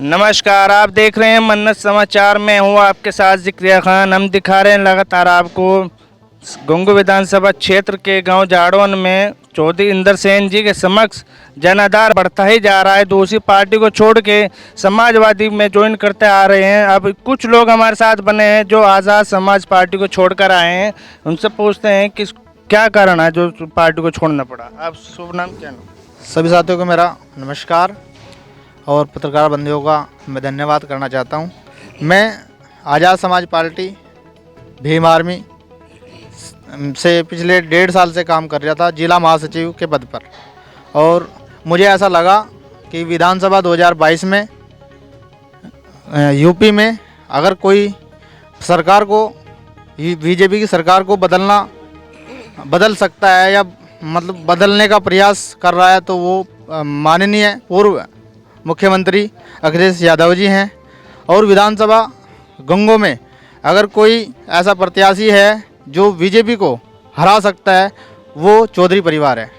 नमस्कार, आप देख रहे हैं मन्नत समाचार। मैं हूं आपके साथ जिक्रिया खान। हम दिखा रहे हैं लगातार आपको गंगो विधानसभा क्षेत्र के गांव जाड़ोन में चौधरी इंदर सेन जी के समक्ष जनाधार बढ़ता ही जा रहा है। दूसरी पार्टी को छोड़ के समाजवादी में ज्वाइन करते आ रहे हैं। अब कुछ लोग हमारे साथ बने हैं जो आज़ाद समाज पार्टी को छोड़कर आए हैं। उनसे पूछते हैं कि क्या कारण है जो पार्टी को छोड़ना पड़ा। आप शुभ नाम क्या नाम? सभी साथियों को मेरा नमस्कार और पत्रकार बंधुओं का मैं धन्यवाद करना चाहता हूं। मैं आज़ाद समाज पार्टी भीम आर्मी से पिछले 1.5 साल से काम कर रहा था जिला महासचिव के पद पर, और मुझे ऐसा लगा कि विधानसभा 2022 में यूपी में अगर कोई सरकार को बीजेपी की सरकार को बदल सकता है या मतलब बदलने का प्रयास कर रहा है तो वो माननीय पूर्व मुख्यमंत्री अखिलेश यादव जी हैं। और विधानसभा गंगो में अगर कोई ऐसा प्रत्याशी है जो बीजेपी को हरा सकता है वो चौधरी परिवार है।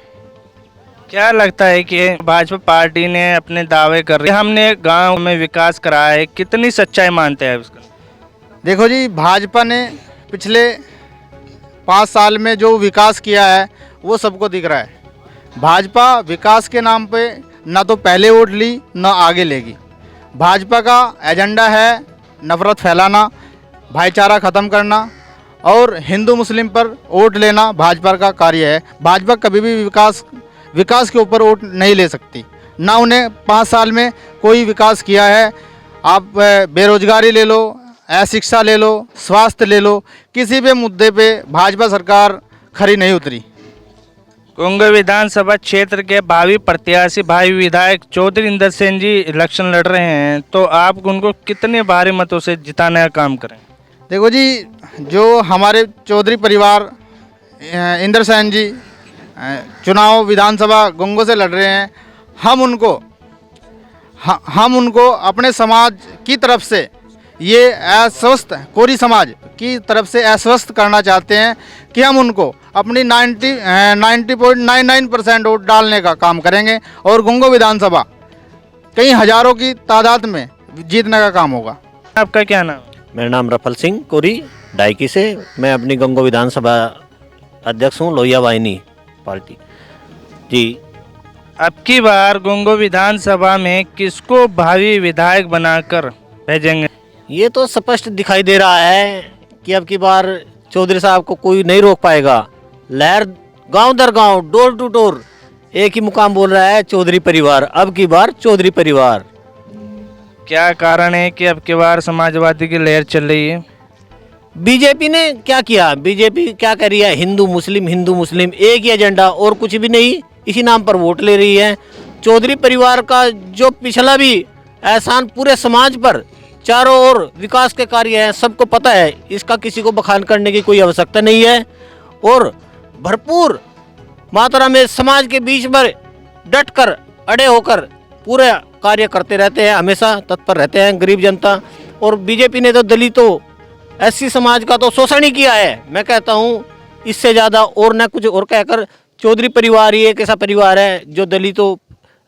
क्या लगता है कि भाजपा पार्टी ने अपने दावे कर रहे हमने गांव में विकास कराया है, कितनी सच्चाई मानते हैं इसका? देखो जी, भाजपा ने पिछले 5 साल में जो विकास किया है वो सबको दिख रहा है। भाजपा विकास के नाम पे ना तो पहले वोट ली ना आगे लेगी। भाजपा का एजेंडा है नफरत फैलाना, भाईचारा ख़त्म करना और हिंदू मुस्लिम पर वोट लेना भाजपा का कार्य है। भाजपा कभी भी विकास के ऊपर वोट नहीं ले सकती, ना उन्हें 5 साल में कोई विकास किया है। आप बेरोजगारी ले लो, अशिक्षा ले लो, स्वास्थ्य ले लो, किसी भी मुद्दे पे भाजपा सरकार खरी नहीं उतरी। गंगो विधानसभा क्षेत्र के भावी प्रत्याशी भावी विधायक चौधरी इंदर सेन जी इलेक्शन लड़ रहे हैं, तो आप उनको कितने भारी मतों से जिताने का काम करें? देखो जी, जो हमारे चौधरी परिवार इंदर सेन जी चुनाव विधानसभा गंगो से लड़ रहे हैं, हम उनको अपने समाज की तरफ से ये आश्वस्त कोरी समाज की तरफ से आश्वस्त करना चाहते हैं कि हम उनको अपनी 90.99% वोट डालने का काम करेंगे और गंगो विधानसभा कई हजारों की तादाद में जीतने का काम होगा। आपका क्या नाम? मेरा नाम रफल सिंह कोरी डाइकी से। मैं अपनी गंगो विधानसभा अध्यक्ष हूँ, लोहिया वाहिनी पार्टी जी। अब की बार गंगो विधानसभा में किसको भावी विधायक बनाकर भेजेंगे? ये तो स्पष्ट दिखाई दे रहा है कि अब की बार चौधरी साहब को कोई नहीं रोक पाएगा। लहर गांव दर गांव, डोर टू डोर एक ही मुकाम बोल रहा है, चौधरी परिवार। अब की बार चौधरी परिवार। क्या कारण है कि अब की बार समाजवादी की लहर चल रही है? बीजेपी ने क्या किया? बीजेपी क्या कर रही है? हिंदू मुस्लिम एक ही एजेंडा और कुछ भी नहीं, इसी नाम पर वोट ले रही है। चौधरी परिवार का जो पिछला भी एहसान पूरे समाज पर चारों ओर विकास के कार्य हैं, सबको पता है। इसका किसी को बखान करने की कोई आवश्यकता नहीं है। और भरपूर मात्रा में समाज के बीच में डट कर अड़े होकर पूरे कार्य करते रहते हैं, हमेशा तत्पर रहते हैं गरीब जनता। और बीजेपी ने तो दलितों एससी समाज का तो शोषण ही किया है। मैं कहता हूँ इससे ज़्यादा और न कुछ और कहकर चौधरी परिवार ही एक ऐसा परिवार है जो दलितों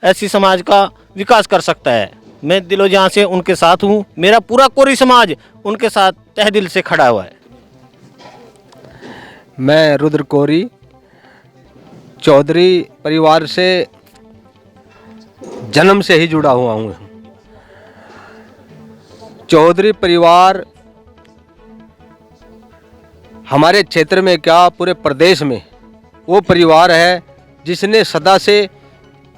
एससी समाज का विकास कर सकता है। मैं दिलो जान से उनके साथ हूँ। मेरा पूरा कोरी समाज उनके साथ तहे दिल से खड़ा हुआ है। मैं रुद्र कोरी चौधरी परिवार से जन्म से ही जुड़ा हुआ हूँ। चौधरी परिवार हमारे क्षेत्र में क्या पूरे प्रदेश में वो परिवार है जिसने सदा से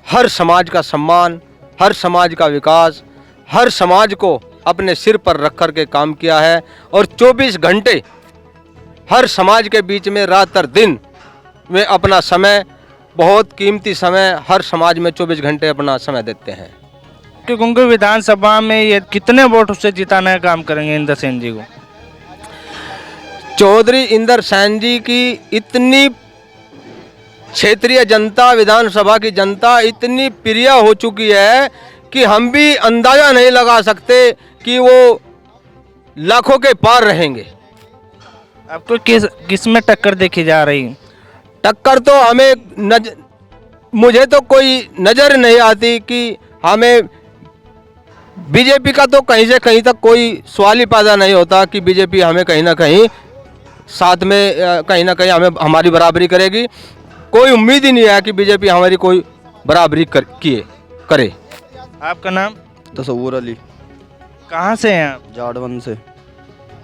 हर समाज का सम्मान, हर समाज का विकास, हर समाज को अपने सिर पर रख कर के काम किया है। और 24 घंटे हर समाज के बीच में रात और दिन वे अपना समय, बहुत कीमती समय, हर समाज में 24 घंटे अपना समय देते हैं। कि गंगो विधानसभा में ये कितने वोट से जिताने का काम करेंगे इंदर सेन जी को? चौधरी इंदर सेन जी की इतनी क्षेत्रीय जनता, विधानसभा की जनता इतनी प्रिय हो चुकी है कि हम भी अंदाजा नहीं लगा सकते कि वो लाखों के पार रहेंगे। आपको किस में टक्कर देखी जा रही? टक्कर तो मुझे तो कोई नज़र नहीं आती कि हमें बीजेपी का तो कहीं से कहीं तक कोई सवाल ही पैदा नहीं होता कि बीजेपी हमें कहीं ना कहीं साथ में कहीं ना कहीं हमें हमारी बराबरी करेगी। कोई उम्मीद ही नहीं है कि बीजेपी हमारी कोई बराबरी करे। आपका नाम? तसव्वुर अली, कहाँ से हैं आप? जाड़वन से।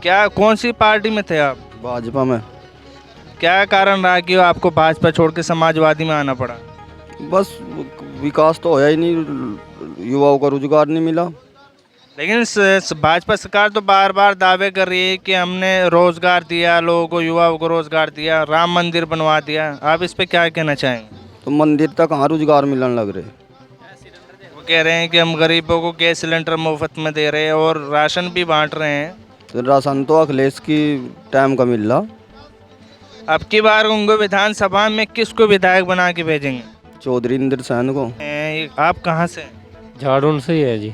क्या कौन सी पार्टी में थे आप? भाजपा में। क्या कारण रहा कि आपको भाजपा छोड़ के समाजवादी में आना पड़ा? बस विकास तो होया ही नहीं, युवाओं को रोजगार नहीं मिला। लेकिन भाजपा सरकार तो बार बार दावे कर रही है कि हमने रोजगार दिया लोगों को, युवाओं को रोजगार दिया, राम मंदिर बनवा दिया। आप इस पे क्या कहना चाहेंगे? तो मंदिर तक कहाँ रोजगार मिलने लग रहे। वो कह रहे हैं कि हम गरीबों को गैस सिलेंडर मुफ्त में दे रहे हैं और राशन भी बांट रहे हैं। तो राशन तो अखिलेश की टाइम का मिल रहा। अब की बार उनको विधानसभा में किसको विधायक बना के भेजेंगे? चौधरी इंद्र सेन को। आप कहाँ से? झाड़ू से ही है जी।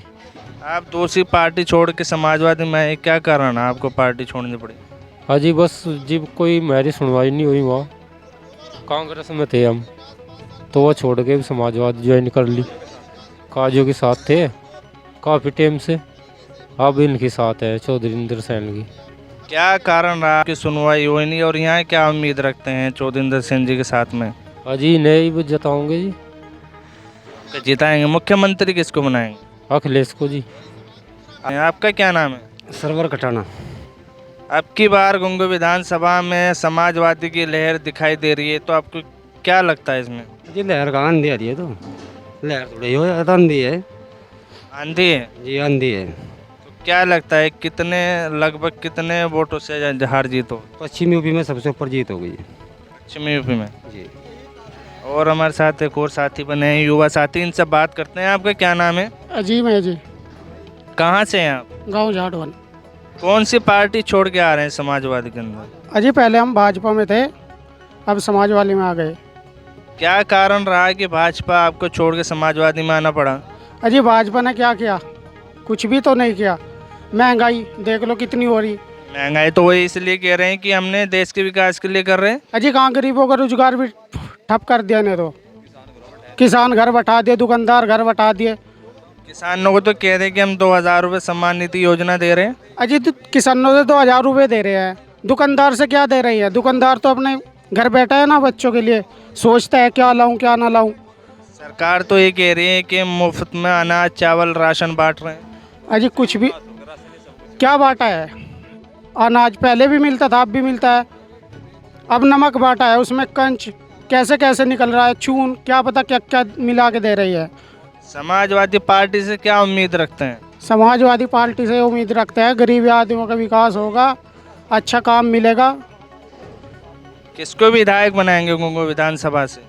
आप दूसरी पार्टी छोड़ के समाजवादी में, क्या कारण है आपको पार्टी छोड़नी पड़ी? हाँ जी, बस जी कोई मेरी सुनवाई नहीं हुई वहाँ। कांग्रेस में थे हम, तो वो छोड़ के समाजवाद ज्वाइन कर ली। काजू के साथ थे काफ़ी टाइम से, अब इनके साथ है चौधरी इंद्र सेन की। क्या कारण रहा कि सुनवाई हुई नहीं और यहाँ क्या उम्मीद रखते हैं चौधरी इंद्र सेन जी के साथ में? हाँ जी, नए ही जताऊँगे जी। कि जिताएंगे? मुख्यमंत्री किसको बनाएंगे? अखिलेश को जी। आपका क्या नाम है? सरवर कटाना। अब की बार गुंगू विधानसभा में समाजवादी की लहर दिखाई दे रही है, तो आपको क्या लगता है इसमें? जी लहर का आंधी आ रही है, तो लहर थोड़ी हो जाता, आंधी है आंधी है? जी, आंधी है। तो क्या लगता है लगभग कितने वोटों से हार जीत हो? पश्चिमी यूपी में सबसे ऊपर जीत हो गई है पश्चिमी यूपी में। जी। और हमारे साथ एक और साथी बने हैं, युवा साथी, इनसे बात करते हैं। आपका क्या नाम है? अजीम है जी, कहाँ से हैं आप? गांव झाड़वन। कौन सी पार्टी छोड़ के आ रहे हैं समाजवादी के अंदर? अजी पहले हम भाजपा में थे, अब समाजवादी में आ गए। क्या कारण रहा कि भाजपा आपको छोड़ के समाजवादी में आना पड़ा? अजी भाजपा ने क्या किया? कुछ भी तो नहीं किया। महंगाई देख लो कितनी हो रही। महंगाई तो वही इसलिए कह रहे हैं कि हमने देश के विकास के लिए कर रहे हैं। अजी कहाँ गरीबों का रोजगार भी ठप कर दिया ने, तो किसान घर बैठा दिए, दुकानदार घर बैठा दिए। किसानों को तो कह रहे हैं कि हम 2000 रुपये सम्मान निधि योजना दे रहे हैं। अजी तो किसानों से 2000 रुपये दे रहे हैं, दुकानदार से क्या दे रही है? दुकानदार तो अपने घर बैठा है ना, बच्चों के लिए सोचता है क्या लाऊं क्या ना लाऊं। सरकार तो ये कह रही है कि मुफ्त में अनाज चावल राशन बांट रहे हैं। अजी कुछ भी क्या बांटा है? अनाज पहले भी मिलता था, अब भी मिलता है। अब नमक बांटा है, उसमें कंच कैसे कैसे निकल रहा है, चून, क्या पता क्या क्या मिला के दे रही है। समाजवादी पार्टी से क्या उम्मीद रखते हैं? समाजवादी पार्टी से उम्मीद रखते हैं गरीब आदमियों का विकास होगा, अच्छा काम मिलेगा। किसको विधायक बनाएंगे गुंगू विधानसभा से?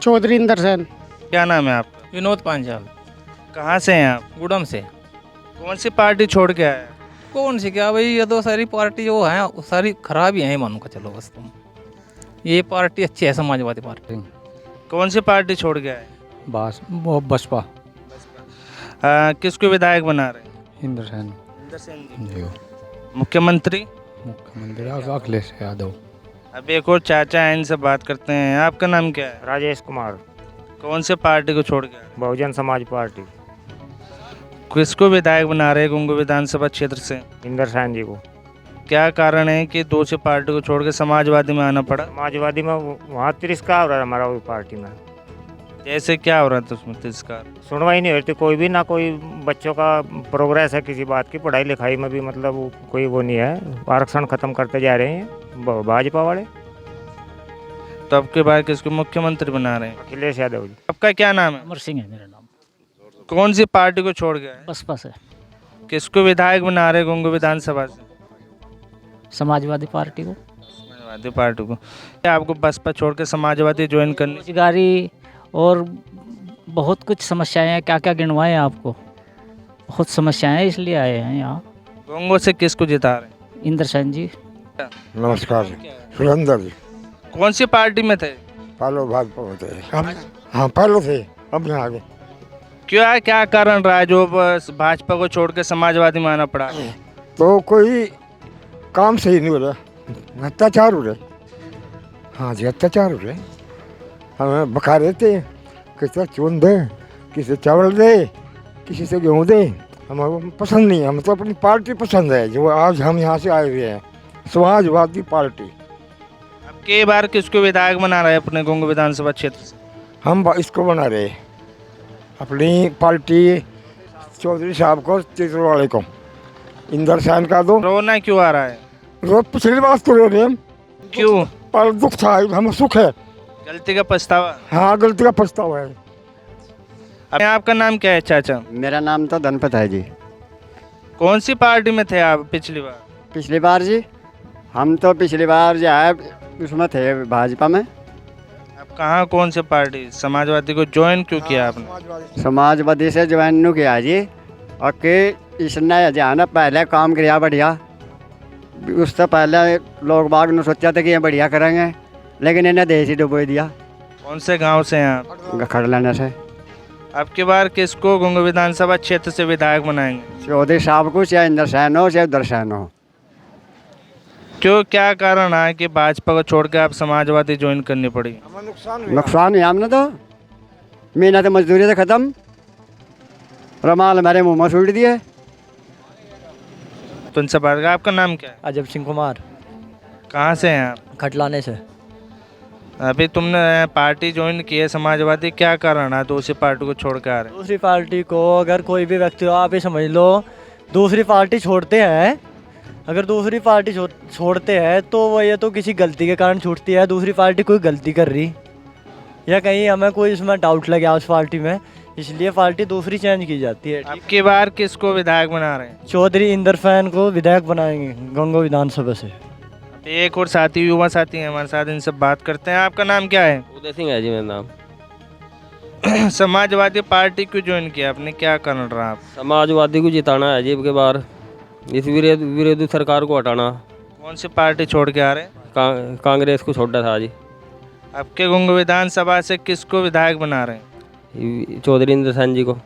चौधरी इंद्र सेन। क्या नाम है आपका? विनोद पांचाल। कहाँ से हैं आप? गुड़म से। कौन सी पार्टी छोड़ के आए? कौन सी क्या भाई, ये तो सारी पार्टी जो है वो सारी खराब ही है, मानो का चलो बस तुम। ये पार्टी अच्छी है, समाजवादी पार्टी। कौन सी पार्टी छोड़ के आए? बसपा। किसको विधायक बना रहे हैं? इंद्र सेन। इंद्र सेन जी। मुख्यमंत्री? मुख्यमंत्री अखिलेश यादव। अब एक और चाचा हैं, इनसे बात करते हैं। आपका नाम क्या है? राजेश कुमार। कौन से पार्टी को छोड़ के आए? बहुजन समाज पार्टी। किसको विधायक बना रहे हैं गुंगू विधानसभा क्षेत्र से? इंद्र सेन जी को। क्या कारण है कि दूसरी पार्टी को छोड़ के समाजवादी में आना पड़ा? समाजवादी में वहाँ तिरस्कार हो रहा है हमारा, वो पार्टी में। जैसे क्या हो रहा था उसमें तिरस्कार? सुनवाई नहीं होती कोई भी, ना कोई बच्चों का प्रोग्रेस है किसी बात की, पढ़ाई लिखाई में भी मतलब कोई वो नहीं है। आरक्षण खत्म करते जा रहे हैं भाजपा वाले। तो अब के बाद किसको मुख्यमंत्री बना रहे हैं? अखिलेश यादव जी। आपका क्या नाम है? अमर सिंह है मेरा नाम। कौन सी पार्टी को छोड़ के आए? बसपा से। किसको विधायक बना रहे गुंगू विधानसभा से? समाजवादी पार्टी को। समाजवादी पार्टी को। क्या आपको बसपा छोड़ के समाजवादी ज्वाइन करनी? रोजगारी और बहुत कुछ समस्याएं हैं, क्या क्या गिनवाएं आपको? बहुत समस्याएं हैं, इसलिए आए हैं यहाँ। गुंगू से किसको जिता रहे हैं? इंद्र सेन जी। नमस्कार, सुरेंद्र जी। कौन सी पार्टी में थे? पहले भाजपा में थे। हाँ पहले थे, अब नहीं आगे। क्या कारण रहा है जो भाजपा को छोड़ के समाजवादी में आना पड़ा? तो कोई काम सही नहीं हो रहा, अत्याचार हो रहे। हाँ जी, अत्याचार हो रहे। हमें बखा रहे थे, किसे चून दे, किसे चावल दे, किसी से गेहूँ दे, हमारे पसंद नहीं है। हम तो अपनी पार्टी पसंद है जो आज हम यहाँ से आए हुए हैं, समाजवादी पार्टी। अब के बार किसको विधायक बना रहे हैं अपने गोंग विधानसभा क्षेत्र से? हम इसको बना रहे अपनी पार्टी चौधरी साहब को, चित्रवाड़े को, इंदर सैन का दो। रोना क्यों आ रहा है? रोज पिछली बात तो रो रहे हम, क्यों? पर दुख था, हमें सुख है। गलती का पछतावा? हाँ, गलती का पछतावा है। अब आपका नाम क्या है चाचा? मेरा नाम तो धनपत है जी। कौन सी पार्टी में थे आप पिछली बार? पिछली बार जी हम तो पिछली बार जो है उसमें थे, भाजपा में। अब कहाँ कौन सी पार्टी? समाजवादी को ज्वाइन क्यों किया आपने? समाजवादी से ज्वाइन नहीं किया जी, और कि इसने जो है ना पहले काम किया बढ़िया, उससे पहले लोग बाग ने सोचा था कि ये बढ़िया करेंगे, लेकिन इन्हें देश ही डुबो दिया। कौन से गांव से हैं आप? खड़ लेने से। अब की बार किसको गोंग विधानसभा क्षेत्र से विधायक बनाएंगे? चौधरी साहब को, चाहे इंदर सैन हो चाहे उधर सैन हो। क्यों, क्या कारण है कि भाजपा को छोड़ के आप समाजवादी ज्वाइन करनी पड़ी? नुकसान हुआ हमने तो, मेहनत मजदूरी से ख़त्म, रमाल हमारे मुँह में सूट दिए। तुमसे बात कर, आपका नाम क्या है? अजब सिंह कुमार, कहाँ से हैं आप? खटलाने से। अभी तुमने पार्टी ज्वाइन की है समाजवादी, क्या कारण है दूसरी पार्टी को छोड़ के आ रहे हैं? दूसरी पार्टी को अगर कोई भी व्यक्ति हो, आप ही समझ लो, दूसरी पार्टी छोड़ते हैं, अगर दूसरी पार्टी छोड़ते हैं तो वो ये तो किसी गलती के कारण छूटती है। दूसरी पार्टी कोई गलती कर रही या कहीं हमें कोई इसमें डाउट लग गया उस पार्टी में, इसलिए पार्टी दूसरी चेंज की जाती है। अब की बार किसको विधायक बना रहे हैं? चौधरी इंदर सैन को विधायक बनाएंगे गंगो विधानसभा से। एक और साथी, युवा साथी हैं हमारे साथ, इनसे बात करते हैं। आपका नाम क्या है? उदय सिंह है जी मेरा नाम। समाजवादी पार्टी क्यों ज्वाइन किया आपने, क्या कारण रहा आप? समाजवादी को जिताना है जी अब के बार, इस विरोधी सरकार को हटाना। कौन सी पार्टी छोड़ के आ रहे हैं? कांग्रेस को छोड़ा था जी। आपके गोंग विधानसभा से किसको विधायक बना रहे हैं? चौधरी इंदर सैन जी को।